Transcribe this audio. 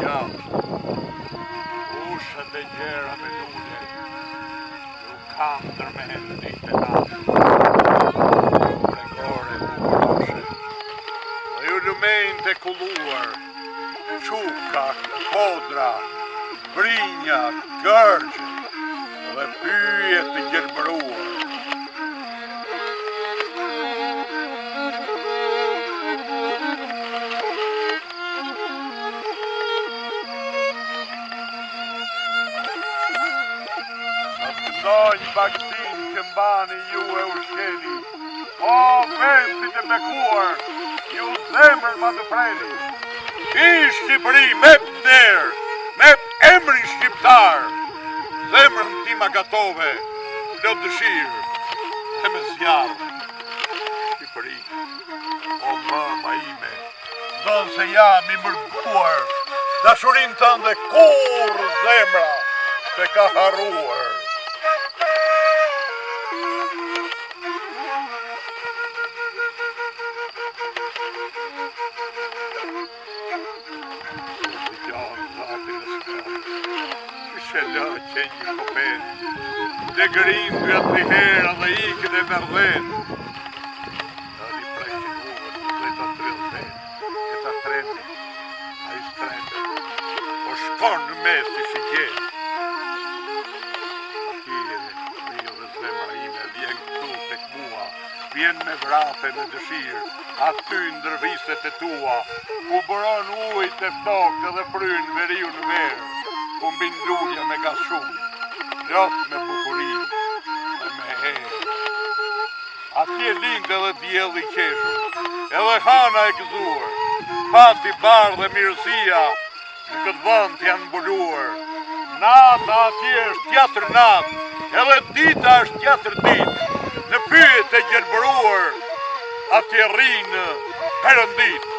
gjallë. Ushët e gjera me lule, ju kam ndërmend një të nashë. Pregore bukuroshe, dhe ju lumejnë të kulluar, quka, kodra, brinja, gërgjë, dhe pyje të gjelbëruar. Një baktin që mbani ju e ushqeni, o vendit e bekuar, ju zemër ma të freni. I Shqipëri me pënder, me emri shqiptar, zemrën ti ma gatove, plot dëshirë, dhe me zjarë. Shqipëri, o mama ime, ndonë se jam i mërguar, dashurin të ndë kur zemra se ka haruar. Shëllë që një kopet, dhe gërim për atë hera dhe ikë dhe merdhen. Dhe një prejtë uvët dhe të trilëten, e të trendi, a i strende, o shkon në mes të shigjet. Akire, rio dhe zemra ime, vjen këtu të këmua, vjen me vrape me dëshirë, aty ndërviset e tua, ku bëron ujt e tokë dhe fryn veriu në verë. Ku mbin luja me gas shumë, ljoth me bukurin dhe me herë. Atje lindë edhe djeli qeshur, edhe hana e gëzuar, pati barë dhe mirësia në këtë vënd janë mbuluar. Nata atje është tjetër natë, edhe dita është tjetër ditë, në pyet e gjelbëruar, atje rinë herëndit.